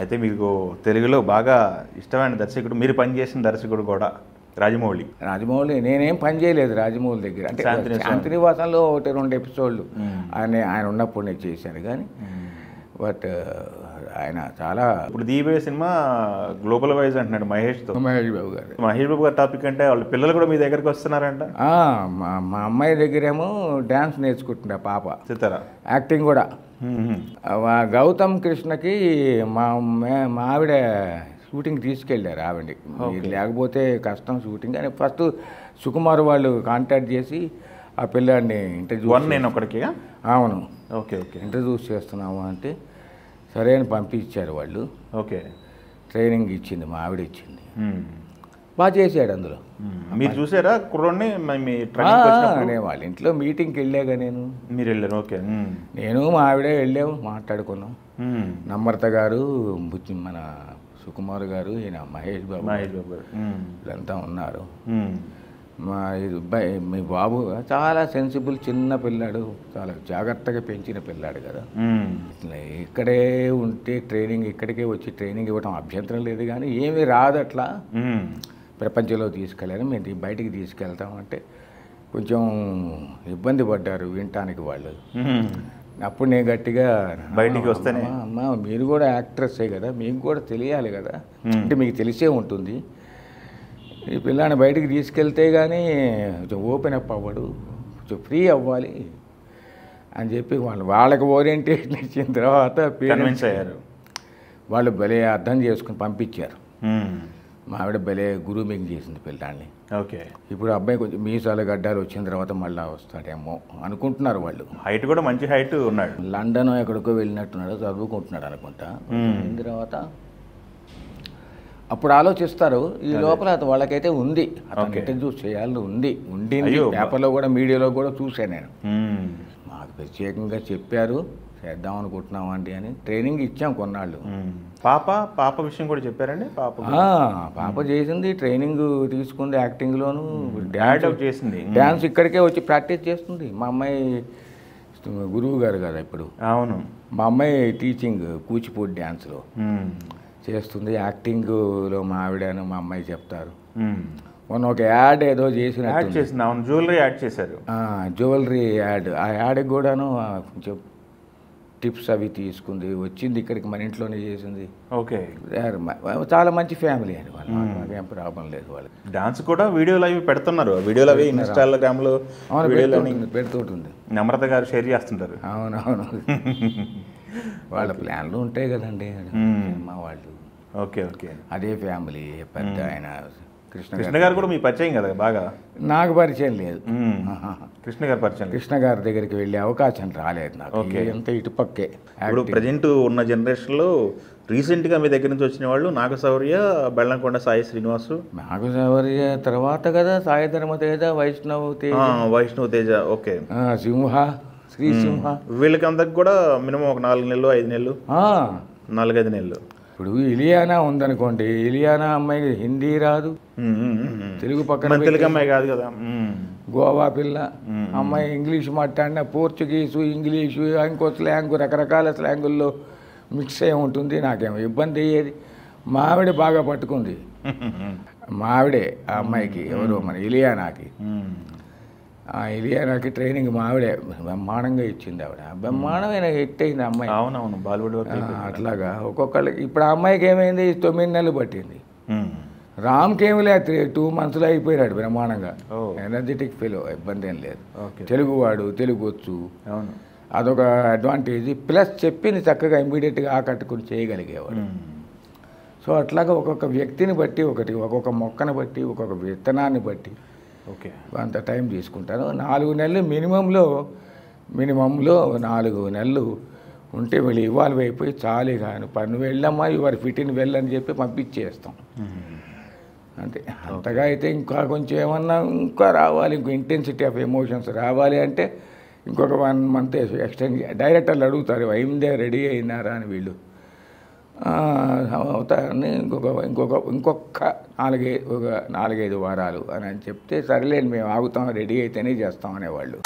అయితే మీకు తెలుగులో బాగా ఇష్టమైన దర్శకుడు, మీరు పనిచేసిన దర్శకుడు కూడా రాజమౌళి. రాజమౌళి నేనేం పని చేయలేదు రాజమౌళి దగ్గర, అంటే శాంతినివాసంలో 1-2 ఎపిసోడ్లు ఆయన ఉన్నప్పుడు నేను చేశాను కానీ, బట్ ఆయన చాలా. ఇప్పుడు దీపే సినిమా గ్లోబల్ వైజ్ అంటున్నాడు మహేష్తో. మహేష్ బాబు గారు. మహేష్ బాబు గారి టాపిక్ అంటే వాళ్ళ పిల్లలు కూడా మీ దగ్గరకు వస్తున్నారంట. మా అమ్మాయి దగ్గరేమో డ్యాన్స్ నేర్చుకుంటుంది ఆ పాప, సితారా. యాక్టింగ్ కూడా. గౌతమ్ కృష్ణకి మా ఆవిడ షూటింగ్ తీసుకెళ్ళారు ఆవిడ, లేకపోతే కష్టం షూటింగ్ అని. ఫస్ట్ సుకుమార్ వాళ్ళు కాంటాక్ట్ చేసి ఆ పిల్లాడిని ఇంట్రడ్యూస్. నేను ఒకరికి. అవును. Okay okay. ఇంట్రడ్యూస్ చేస్తున్నాము అంటే సరే అని పంపించారు వాళ్ళు. ఓకే. ట్రైనింగ్ ఇచ్చింది మా ఆవిడ ఇచ్చింది, బాగా చేశాడు అందులో. మీరు చూసారా కుర్రోడ్ని? నేను వాళ్ళ ఇంట్లో మీటింగ్కి వెళ్ళాగా నేను. మీరు వెళ్ళారు? ఓకే. నేను మా ఆవిడే వెళ్ళాము, మాట్లాడుకున్నాం. నమ్రత గారు, మన సుకుమార్ గారు, ఈయన మహేష్ బాబు వీళ్ళంతా ఉన్నారు. మీ బాబు చాలా సెన్సిబుల్ చిన్న పిల్లాడు, చాలా జాగ్రత్తగా పెంచిన పిల్లాడు కదా. ఇక్కడే ఉంటే ట్రైనింగ్, ఇక్కడికే వచ్చి ట్రైనింగ్ ఇవ్వడం అభ్యంతరం లేదు కానీ ఏమీ రాదు అట్లా. ప్రపంచంలో తీసుకెళ్ళాను, మేము బయటికి తీసుకెళ్తామంటే కొంచెం ఇబ్బంది పడ్డారు వినటానికి వాళ్ళు. అప్పుడు నేను గట్టిగా బయటికి వస్తేనే, అమ్మ మీరు కూడా యాక్ట్రెస్సే కదా, మీకు కూడా తెలియాలి కదా, అంటే మీకు తెలిసే ఉంటుంది, ఈ పిల్లాన్ని బయటికి తీసుకెళ్తే కానీ కొంచెం ఓపెన్ అప్ అవ్వడు, కొంచెం ఫ్రీ అవ్వాలి అని చెప్పి వాళ్ళకి ఓరియంటేషన్ ఇచ్చిన తర్వాత కన్విన్స్ అయ్యారు. వాళ్ళు భలే అర్థం చేసుకుని పంపించారు. మా ఆవిడ భలే గ్రూమింగ్ చేసింది పిల్లాన్ని. ఓకే. ఇప్పుడు అబ్బాయి కొంచెం మీసాలు గడ్డాలు వచ్చిన తర్వాత మళ్ళీ వస్తాడేమో అనుకుంటున్నారు వాళ్ళు. హైట్ కూడా మంచి హైట్ ఉన్నాడు. లండన్ ఎక్కడికో వెళ్ళినట్టున్నాడు, చదువుకుంటున్నాడు అనుకుంటా. అయిన తర్వాత అప్పుడు ఆలోచిస్తారు. ఈ లోపల వాళ్ళకైతే ఉంది, అతను ఇంటర్వ్యూస్ చేయాలని ఉండింది. పేపర్లో కూడా మీడియాలో కూడా చూశాను నేను. మాకు ప్రత్యేకంగా చెప్పారు చేద్దాం అనుకుంటున్నాం అండి అని. ట్రైనింగ్ ఇచ్చాం కొన్నాళ్ళు. పాప విషయం కూడా చెప్పారండి? పాప చేసింది, ట్రైనింగ్ తీసుకుంది యాక్టింగ్లోను, చేసింది, డ్యాన్స్ ఇక్కడికే వచ్చి ప్రాక్టీస్ చేస్తుంది. మా అమ్మాయి గురువు గారు కదా ఇప్పుడు. అవును. మా అమ్మాయి టీచింగ్ కూచిపూడి డ్యాన్స్లో చేస్తుంది. యాక్టింగ్లో మా ఆవిడను మా అమ్మాయి చెప్తారు. మొన్న ఒక యాడ్ ఏదో చేసినట్టు, జ్యువెలరీ యాడ్ చేశారు. Jewellery add. ఆ యాడ్కి కూడాను కొంచెం టిప్స్ అవి తీసుకుంది, వచ్చింది ఇక్కడికి, మన ఇంట్లోనే చేసింది. ఓకే. చాలా మంచి ఫ్యామిలీ అని వాళ్ళు, ఏం ప్రాబ్లం లేదు వాళ్ళు. డాన్స్ కూడా వీడియోలు అవి పెడుతున్నారు, వీడియోలు అవి ఇన్స్టాగ్రామ్లో పెడుతుంటుంది. నమ్రత గారు షేర్ చేస్తుంటారు. అవునవును. వాళ్ళ ప్లాన్లు ఉంటాయి కదండి మా వాళ్ళు. Okay okay. అదే ఫ్యామిలీ పెద్ద ఆయన కృష్ణ గారు కూడా మీ పరిచయం కదా బాగా? నాకు పరిచయం లేదు. కృష్ణ గారు పరిచయం? కృష్ణ గారి దగ్గరికి వెళ్ళే అవకాశం రాలేదు నాకు. ఎంత ఇటుపక్కే. ఇప్పుడు ప్రజెంట్ ఉన్న జనరేషన్లో రీసెంట్గా మీ దగ్గర నుంచి వచ్చిన వాళ్ళు నాగశౌర్య, బెల్లంకొండ సాయి శ్రీనివాసు. నాగశౌర్య తర్వాత కదా సాయి ధర్మ తేజ, వైష్ణవ్ తేజ. ఓకే. సింహ, శ్రీసింహ, వీళ్ళకి అందరికి కూడా మినిమం ఒక 4 నెలలు 5 నెలలు 4-5 నెలలు. ఇప్పుడు ఇలియానా ఉందనుకోండి, ఇలియానా అమ్మాయికి హిందీ రాదు, తెలుగు పక్కన తెలుగు అమ్మాయి కాదు కదా, గోవా పిల్ల అమ్మాయి. ఇంగ్లీష్ మాట్లాడినా పోర్చుగీసు, ఇంగ్లీషు, ఇంకో స్లాంగు, రకరకాల స్లాంగుల్లో మిక్స్ అయి ఉంటుంది. నాకేమో ఇబ్బంది అయ్యేది. మా ఆవిడ బాగా పట్టుకుంది. మా ఆవిడే ఆ అమ్మాయికి, ఎవరో మన ఇలియానాకి. ఇలియానాకి ట్రైనింగ్ మా ఆవిడే బ్రహ్మాండంగా ఇచ్చింది. ఆవిడ బ్రహ్మాండమైన హిట్ అయింది అమ్మాయి. అవునవును, బాలీవుడ్. అట్లాగా ఒక్కొక్కళ్ళకి. ఇప్పుడు ఆ అమ్మాయికి ఏమైంది, 9 నెలలు పట్టింది. రామ్కి ఏమి లేదు, 2 మంత్స్లో అయిపోయినాడు బ్రహ్మాండంగా. ఎనర్జెటిక్ ఫీల్, ఇబ్బంది ఏం లేదు. తెలుగువాడు, తెలుగు వచ్చు, అదొక అడ్వాంటేజ్. ప్లస్ చెప్పింది చక్కగా ఇమ్మీడియట్గా ఆకట్టుకుని చేయగలిగేవాడు. సో అట్లాగా ఒక్కొక్క వ్యక్తిని బట్టి ఒక్కొక్క మొక్కను బట్టి, ఒక్కొక్క విత్తనాన్ని బట్టి అంత టైం తీసుకుంటాను. 4 నెలలు మినిమంలో 4 నెలలు ఉంటే వీళ్ళు ఇవాల్వ్ అయిపోయి చాలు కానీ నువ్వు వెళ్ళమ్మా, యువర్ ఫిట్ ఇన్ వెళ్ళని చెప్పి పంపించేస్తాం అంతే. అంతగా అయితే ఇంకా కొంచెం ఏమన్నా ఇంకా రావాలి, ఇంకో ఇంటెన్సిటీ ఆఫ్ ఎమోషన్స్ రావాలి అంటే ఇంకొక 1 మంత్ ఎక్స్టెండ్. డైరెక్టర్లు అడుగుతారు అయిందే, రెడీ అయినారా అని. వీళ్ళు అవుతారని ఇంకొక 4-5 వారాలు అని చెప్తే సరేలేండి మేము ఆగుతాం, రెడీ అయితేనే చేస్తాం అనేవాళ్ళు.